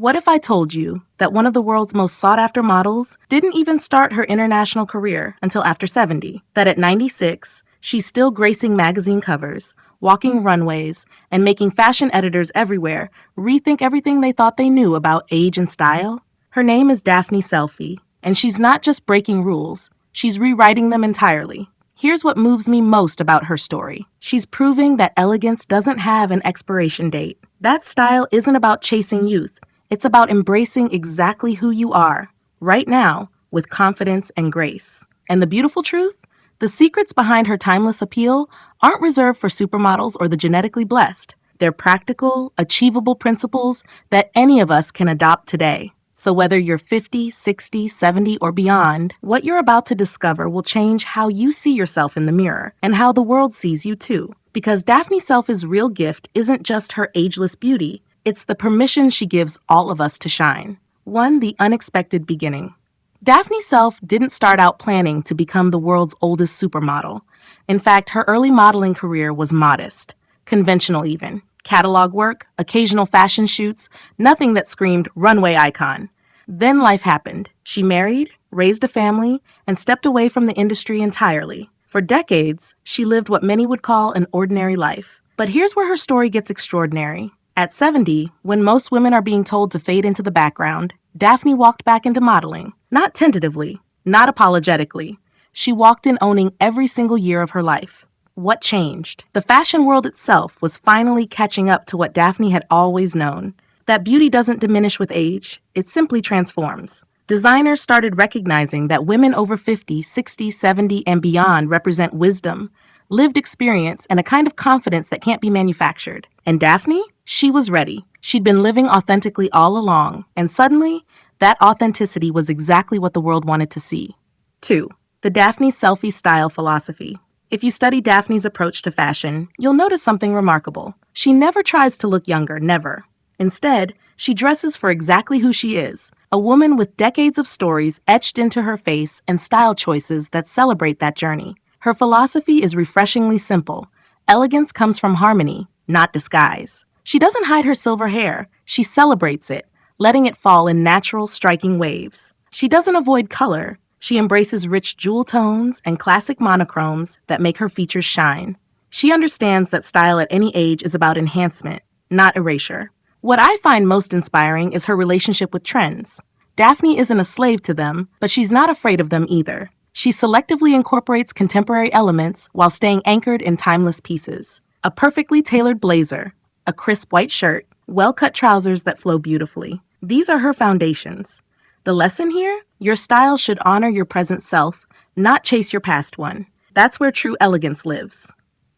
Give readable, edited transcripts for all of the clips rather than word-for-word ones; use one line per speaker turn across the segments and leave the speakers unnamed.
What if I told you that one of the world's most sought-after models didn't even start her international career until after 70? That at 96, she's still gracing magazine covers, walking runways, and making fashion editors everywhere rethink everything they thought they knew about age and style? Her name is Daphne Selfe, and she's not just breaking rules, she's rewriting them entirely. Here's what moves me most about her story. She's proving that elegance doesn't have an expiration date. That style isn't about chasing youth. It's about embracing exactly who you are, right now, with confidence and grace. And the beautiful truth? The secrets behind her timeless appeal aren't reserved for supermodels or the genetically blessed. They're practical, achievable principles that any of us can adopt today. So whether you're 50, 60, 70, or beyond, what you're about to discover will change how you see yourself in the mirror and how the world sees you too. Because Daphne Selfe's real gift isn't just her ageless beauty, it's the permission she gives all of us to shine. 1. The unexpected beginning. Daphne Selfe didn't start out planning to become the world's oldest supermodel. In fact, her early modeling career was modest, conventional even. Catalog work, occasional fashion shoots, nothing that screamed runway icon. Then life happened. She married, raised a family, and stepped away from the industry entirely. For decades, she lived what many would call an ordinary life. But here's where her story gets extraordinary. At 70, when most women are being told to fade into the background, Daphne walked back into modeling. Not tentatively, not apologetically. She walked in owning every single year of her life. What changed? The fashion world itself was finally catching up to what Daphne had always known. That beauty doesn't diminish with age, it simply transforms. Designers started recognizing that women over 50, 60, 70, and beyond represent wisdom, lived experience, and a kind of confidence that can't be manufactured. And Daphne? She was ready. She'd been living authentically all along, and suddenly, that authenticity was exactly what the world wanted to see. 2. The Daphne Selfe style philosophy. If you study Daphne's approach to fashion, you'll notice something remarkable. She never tries to look younger, never. Instead, she dresses for exactly who she is, a woman with decades of stories etched into her face and style choices that celebrate that journey. Her philosophy is refreshingly simple. Elegance comes from harmony, not disguise. She doesn't hide her silver hair, she celebrates it, letting it fall in natural, striking waves. She doesn't avoid color. She embraces rich jewel tones and classic monochromes that make her features shine. She understands that style at any age is about enhancement, not erasure. What I find most inspiring is her relationship with trends. Daphne isn't a slave to them, but she's not afraid of them either. She selectively incorporates contemporary elements while staying anchored in timeless pieces. A perfectly tailored blazer, a crisp white shirt, well-cut trousers that flow beautifully. These are her foundations. The lesson here? Your style should honor your present self, not chase your past one. That's where true elegance lives.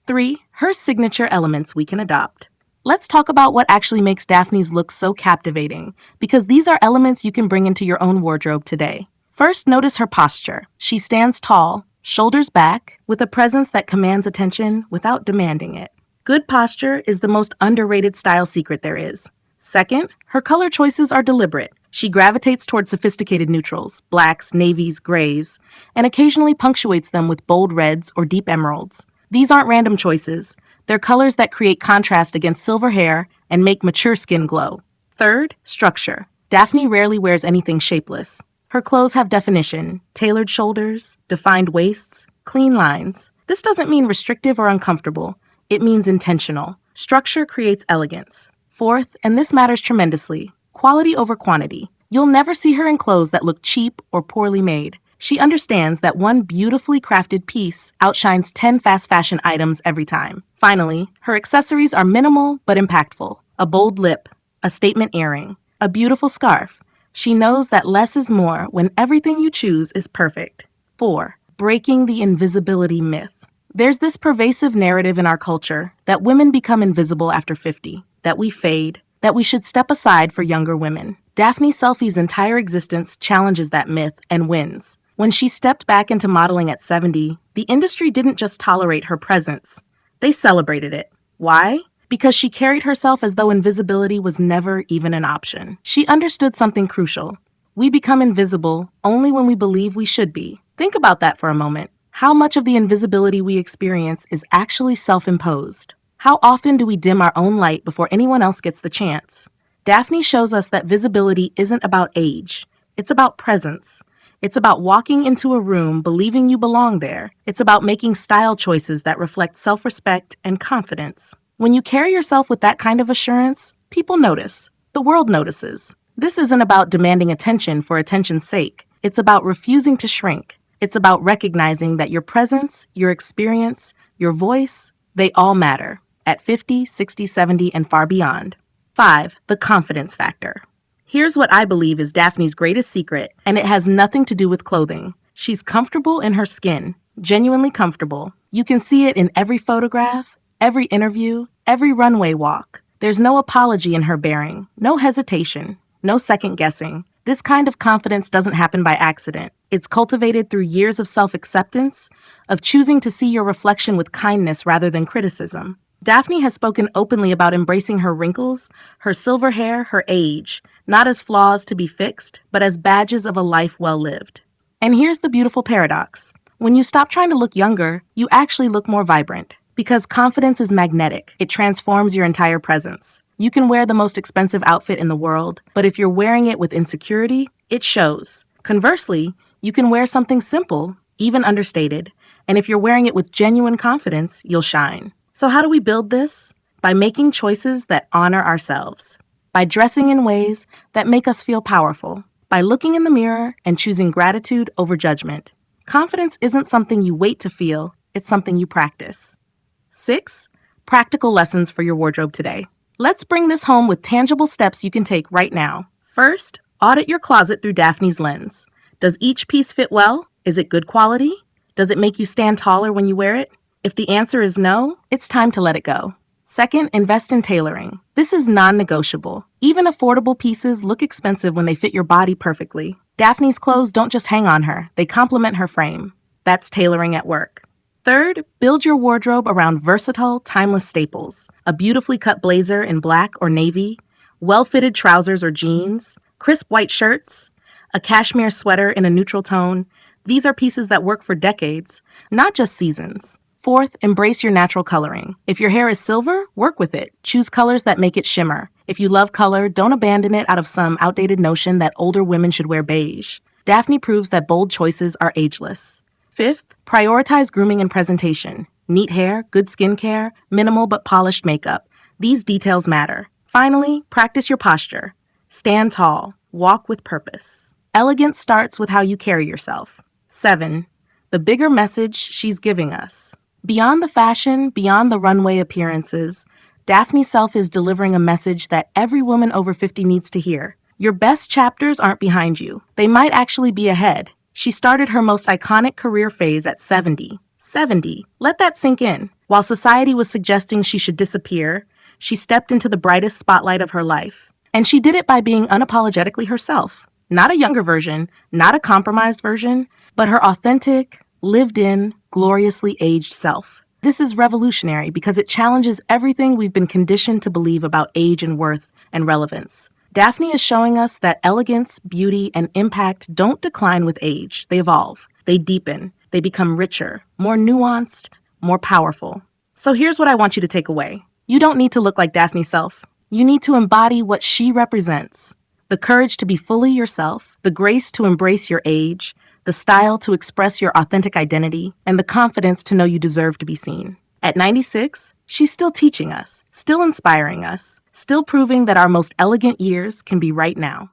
3. Her signature elements we can adopt. Let's talk about what actually makes Daphne's look so captivating, because these are elements you can bring into your own wardrobe today. First, notice her posture. She stands tall, shoulders back, with a presence that commands attention without demanding it. Good posture is the most underrated style secret there is. Second, her color choices are deliberate. She gravitates towards sophisticated neutrals, blacks, navies, grays, and occasionally punctuates them with bold reds or deep emeralds. These aren't random choices. They're colors that create contrast against silver hair and make mature skin glow. Third, structure. Daphne rarely wears anything shapeless. Her clothes have definition, tailored shoulders, defined waists, clean lines. This doesn't mean restrictive or uncomfortable. It means intentional. Structure creates elegance. Fourth, and this matters tremendously, quality over quantity. You'll never see her in clothes that look cheap or poorly made. She understands that one beautifully crafted piece outshines 10 fast fashion items every time. Finally, her accessories are minimal but impactful. A bold lip, a statement earring, a beautiful scarf. She knows that less is more when everything you choose is perfect. 4. Breaking the invisibility myth. There's this pervasive narrative in our culture that women become invisible after 50, that we fade, that we should step aside for younger women. Daphne Selfe's entire existence challenges that myth and wins. When she stepped back into modeling at 70, the industry didn't just tolerate her presence. They celebrated it. Why? Because she carried herself as though invisibility was never even an option. She understood something crucial. We become invisible only when we believe we should be. Think about that for a moment. How much of the invisibility we experience is actually self-imposed? How often do we dim our own light before anyone else gets the chance? Daphne shows us that visibility isn't about age. It's about presence. It's about walking into a room believing you belong there. It's about making style choices that reflect self-respect and confidence. When you carry yourself with that kind of assurance, people notice. The world notices. This isn't about demanding attention for attention's sake. It's about refusing to shrink. It's about recognizing that your presence, your experience, your voice, they all matter at 50, 60, 70, and far beyond. 5. The confidence factor. Here's what I believe is Daphne's greatest secret, and it has nothing to do with clothing. She's comfortable in her skin, genuinely comfortable. You can see it in every photograph, every interview, every runway walk. There's no apology in her bearing, no hesitation, no second guessing. This kind of confidence doesn't happen by accident. It's cultivated through years of self-acceptance, of choosing to see your reflection with kindness rather than criticism. Daphne has spoken openly about embracing her wrinkles, her silver hair, her age, not as flaws to be fixed, but as badges of a life well lived. And here's the beautiful paradox. When you stop trying to look younger, you actually look more vibrant. Because confidence is magnetic, it transforms your entire presence. You can wear the most expensive outfit in the world, but if you're wearing it with insecurity, it shows. Conversely, you can wear something simple, even understated, and if you're wearing it with genuine confidence, you'll shine. So how do we build this? By making choices that honor ourselves. By dressing in ways that make us feel powerful. By looking in the mirror and choosing gratitude over judgment. Confidence isn't something you wait to feel, it's something you practice. 6. Practical lessons for your wardrobe today. Let's bring this home with tangible steps you can take right now. First, audit your closet through Daphne's lens. Does each piece fit well? Is it good quality? Does it make you stand taller when you wear it? If the answer is no, it's time to let it go. Second, invest in tailoring. This is non-negotiable. Even affordable pieces look expensive when they fit your body perfectly. Daphne's clothes don't just hang on her, they complement her frame. That's tailoring at work. Third, build your wardrobe around versatile, timeless staples. A beautifully cut blazer in black or navy, well-fitted trousers or jeans, crisp white shirts, a cashmere sweater in a neutral tone. These are pieces that work for decades, not just seasons. Fourth, embrace your natural coloring. If your hair is silver, work with it. Choose colors that make it shimmer. If you love color, don't abandon it out of some outdated notion that older women should wear beige. Daphne proves that bold choices are ageless. Fifth, prioritize grooming and presentation. Neat hair, good skincare, minimal but polished makeup. These details matter. Finally, practice your posture. Stand tall. Walk with purpose. Elegance starts with how you carry yourself. 7. The bigger message she's giving us. Beyond the fashion, beyond the runway appearances, Daphne Selfe is delivering a message that every woman over 50 needs to hear. Your best chapters aren't behind you. They might actually be ahead. She started her most iconic career phase at 70. 70. Let that sink in. While society was suggesting she should disappear, she stepped into the brightest spotlight of her life. And she did it by being unapologetically herself. Not a younger version, not a compromised version, but her authentic, lived-in, gloriously aged self. This is revolutionary because it challenges everything we've been conditioned to believe about age and worth and relevance. Daphne is showing us that elegance, beauty, and impact don't decline with age. They evolve. They deepen. They become richer, more nuanced, more powerful. So here's what I want you to take away. You don't need to look like Daphne Selfe. You need to embody what she represents. The courage to be fully yourself, the grace to embrace your age, the style to express your authentic identity, and the confidence to know you deserve to be seen. At 96, she's still teaching us, still inspiring us, still proving that our most elegant years can be right now.